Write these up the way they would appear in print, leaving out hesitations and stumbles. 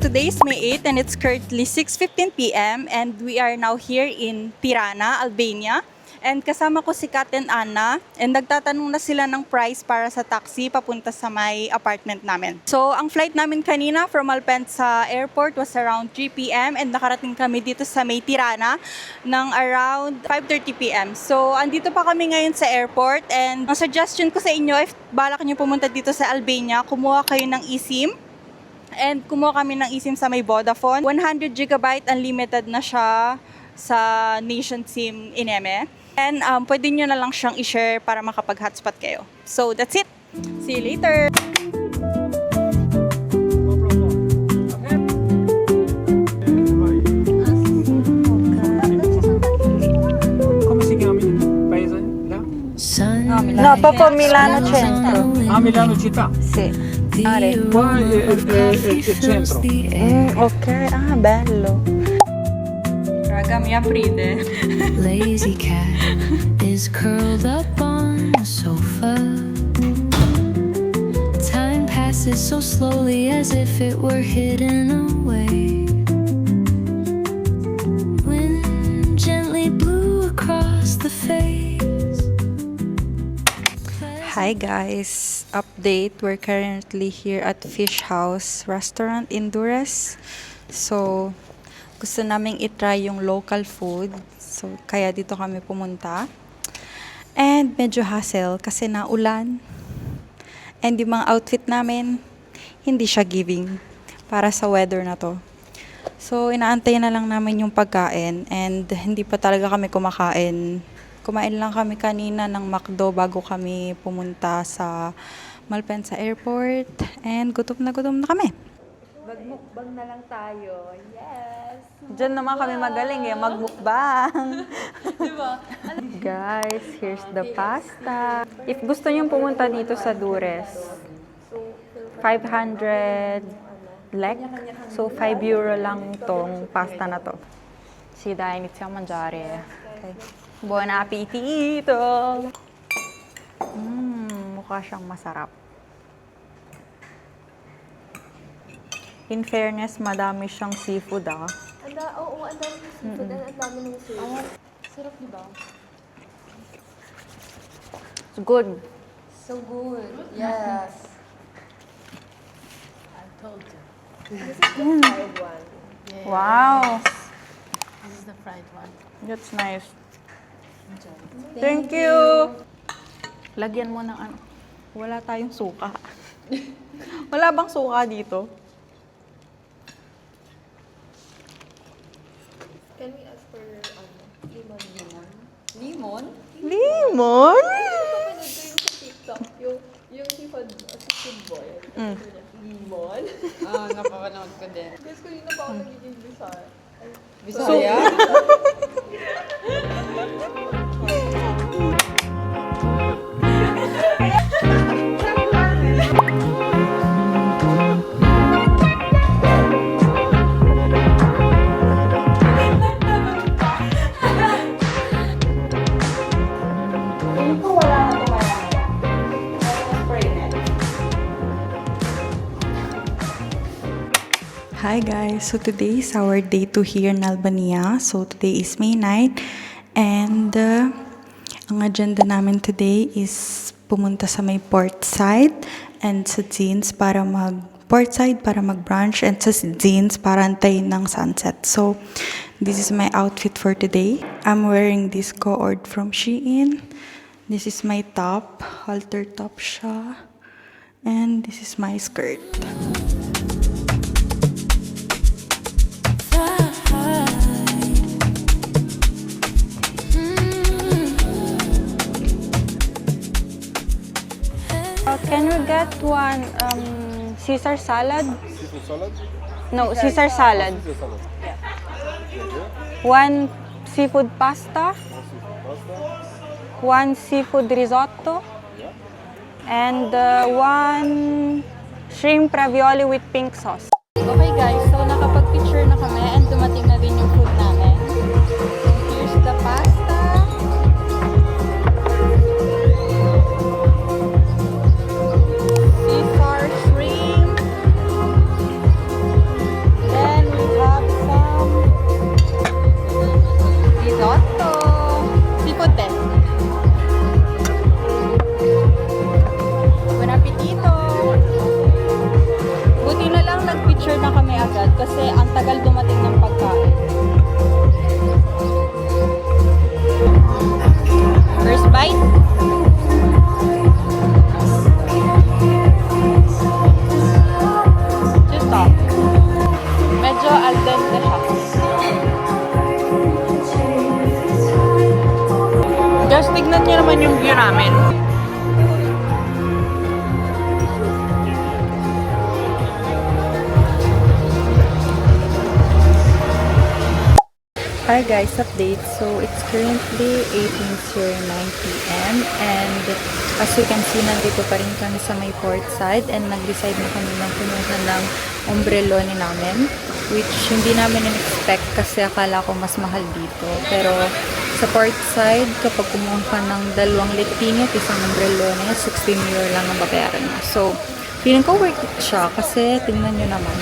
today is May 8 and it's currently 6:15 p.m. and we are now here in Tirana, Albania. And kasama ko si Kat and Anna and nagtatanong na sila ng price para sa taxi papunta sa may apartment namin. So, ang flight namin kanina from Malpensa Airport was around 3 p.m. and nakarating kami dito sa may Tirana ng around 5:30 p.m. So, andito pa kami ngayon sa airport and ang suggestion ko sa inyo, if balak nyo pumunta dito sa Albania, kumuha kayo ng eSIM. And kumuha kami ng eSIM sa may Vodafone. 100 GB unlimited na siya sa Nation SIM Ineme. And pwede nyo na lang siyang i-share para makapag-hotspot kayo. So, that's it. See you later! Come si chiama il paese? Là? No, proprio Milano Centro. Ah, Milano città. Sì. Qua è il centro. Ok, bello. Raga, mi aprite. Lazy cat is curled up on the sofa. Time passes so slowly as if it were hidden away. Wind gently blew across the face. Hi guys, update. We're currently here at Fish House Restaurant in Dures. So, gusto naming itry yung local food. So, kaya dito kami pumunta. And medyo hassle kasi naulan. And yung mga outfit namin, hindi siya giving para sa weather na to. So, inaantay na lang namin yung pagkain. And hindi pa talaga kami kumakain. Kumain lang kami kanina ng McDo bago kami pumunta sa Malpensa Airport. And gutom na kami. Magmukbang na lang tayo. Yes! Diyan naman kami magaling magmukbang. Diba? Guys, here's the pasta. If gusto niyo pumunta dito sa Dures, 500 lek. So, 5 euro lang tong pasta na to. Si dai, iniziamo a mangiare. Okay. Buon appetito! Mukha siyang masarap. In fairness, madami siyang seafood Oo, ang dami ng seafood. Ang dami ng seafood. Sarap, diba? It's good. So good. Yes. I told you. This is the fried one. Yeah. Wow! This is the fried one. That's nice. Enjoy. Thank you! Lagyan mo ng ano. Wala tayong suka. Wala bang suka dito? Can we ask for lemon? Limon? Napapanood ko yung sa TikTok. Yung seafood boy. Lemon? Napapanood ko din. Guys, ko yun na pa ako nagiging bizarre. Bisaya? Hi guys, so today is our day 2 here in Albania. So today is May 9 and ang agenda namin today is pumunta sa may port side and sa Zines para mag-brunch and sa Zines para antayin ng sunset. So this is my outfit for today. I'm wearing this cord from Shein. This is my top, halter top siya. And this is my skirt. Can we get one Caesar salad? Seafood salad? No, Caesar salad. Caesar salad. One seafood pasta, Pasta. one seafood risotto, and one shrimp ravioli with pink sauce. Okay guys, so nakapag-picture na kami and dumating na din yung food namin. Here's the pasta. Caesar shrimp. Tapos tignan niyo naman yung view namin. Hi guys, update. So it's currently 18:09 p.m. and as you can see, nandito pa rin kami sa may port side and nag-decide na kami ng kumuha ng ombrelone namin, which hindi namin in-expect kasi akala ko mas mahal dito. Pero sa port side, kapag kumuha ka ng 2 litini at isang ombrelone, 16 euro lang ang babayaran mo. So feeling ko worth it siya kasi tingnan nyo naman.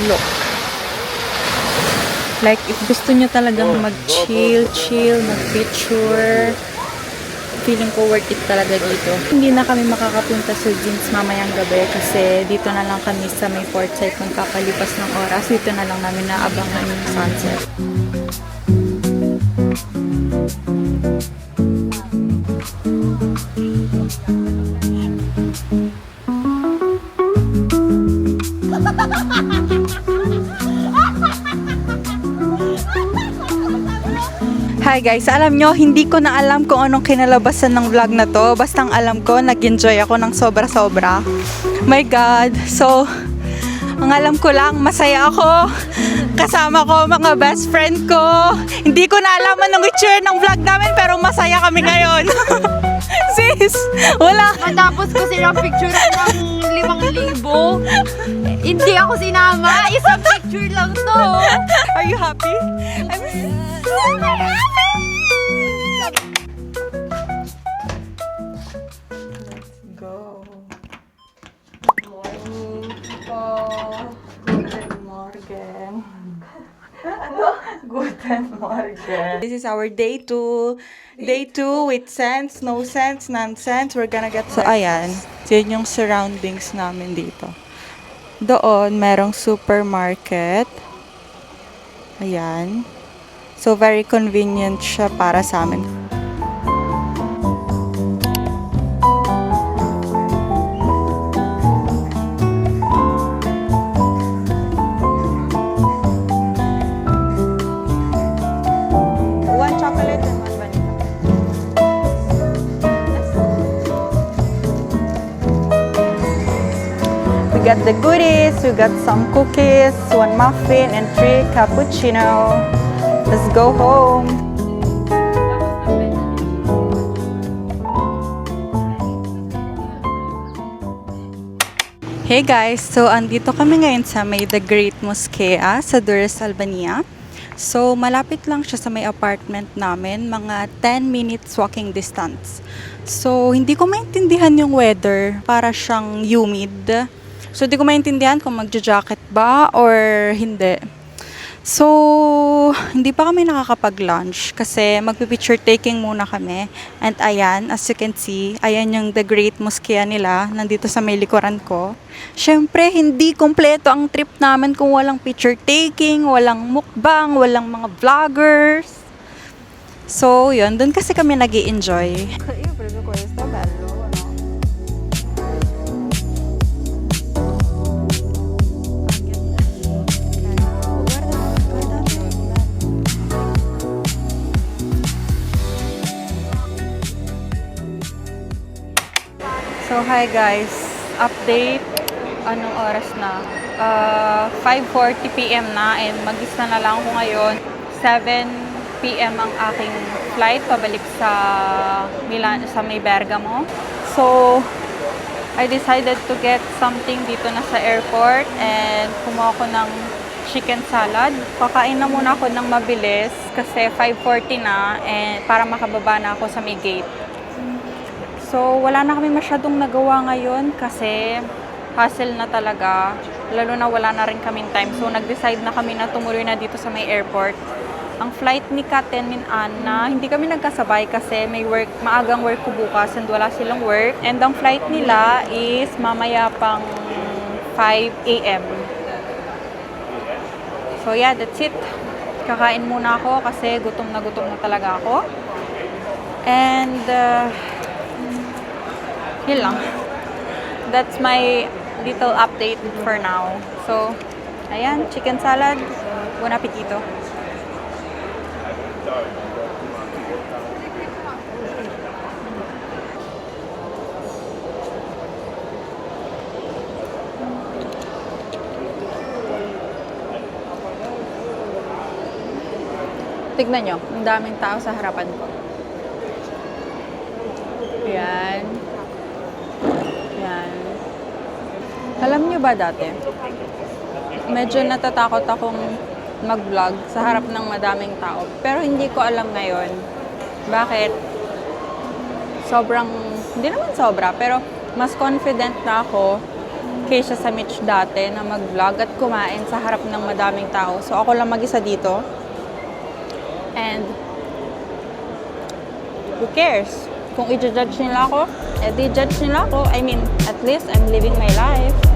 Look. Like, if gusto nyo talagang mag-chill, mag-picture, feeling ko worth it talaga dito. Hindi na kami makakapunta sa jeans mamayang gabi kasi dito na lang kami sa may port side kung kakalipas ng oras. Dito na lang namin naabangan yung sunset. Hi guys, alam nyo, hindi ko na alam kung anong kinalabasan ng vlog na to. Basta ang alam ko, nag-enjoy ako ng sobra-sobra. My God. So, ang alam ko lang, masaya ako. Kasama ko mga best friend ko. Hindi ko na alam anong itsure ng vlog namin, pero masaya kami ngayon. Sis, wala. Matapos ko silang picture ng 5,000, hindi ako sinama. Isang picture lang to. Are you happy? I'm so happy! Go. Guten Morgen. Guten Morgen. This is our day 2. Day 2 with sense, no sense, nonsense. We're gonna get so ayan. Yan yung surroundings namin dito. Doon, merong supermarket. Ayan. So, very convenient siya para sa amin. One chocolate and one vanilla. We got the goodies, we got some cookies, 1 muffin, and 3 cappuccino. Let's go home. Hey guys, so andito kami ngayon sa may The Great Mosquea sa Durres, Albania. So malapit lang siya sa may apartment namin, mga 10 minutes walking distance. So hindi ko maintindihan yung weather, para siyang humid. So hindi ko maintindihan kung magja-jacket ba or hindi. So, hindi pa kami nakakapag-lunch kasi magpipicture taking muna kami. And ayan, as you can see, ayan yung The Great Mosquea nila, nandito sa may likuran ko. Syempre, hindi kompleto ang trip namin kung walang picture taking, walang mukbang, walang mga vloggers. So, yun, dun kasi kami nag-i-enjoy. So, hi guys. Update. Anong oras na? 5:40 p.m. na and mag-isa na lang ako ngayon. 7 p.m. ang aking flight pabalik sa Milan, sa may Bergamo. So, I decided to get something dito na sa airport and kumuha ko ng chicken salad. Kakain na muna ako ng mabilis kasi 5:40 na and para makababa na ako sa may gate. So, wala na kami masyadong nagawa ngayon kasi hassle na talaga. Lalo na wala na rin kaming time. So, nag-decide na kami na tumuloy na dito sa may airport. Ang flight ni Katen and Anna, hindi kami nagkasabay kasi may work, maagang work ko bukas and wala silang work. And ang flight nila is mamaya pang 5 a.m. So, yeah, that's it. Kakain muna ako kasi gutom na talaga ako. And, yun lang. That's my little update for now. So, ayan, chicken salad. Buon appetito. Tignan nyo, ang daming tao sa harapan ko. Yan. Yan. Alam nyo ba dati, medyo natatakot akong mag-vlog sa harap ng madaming tao. Pero hindi ko alam ngayon bakit hindi naman sobra, pero mas confident na ako kaysa sa Mitch dati na mag-vlog at kumain sa harap ng madaming tao. So ako lang mag-isa dito. And who cares? Kung i-judge nila ako, edi judge nila ako. I mean, at least I'm living my life.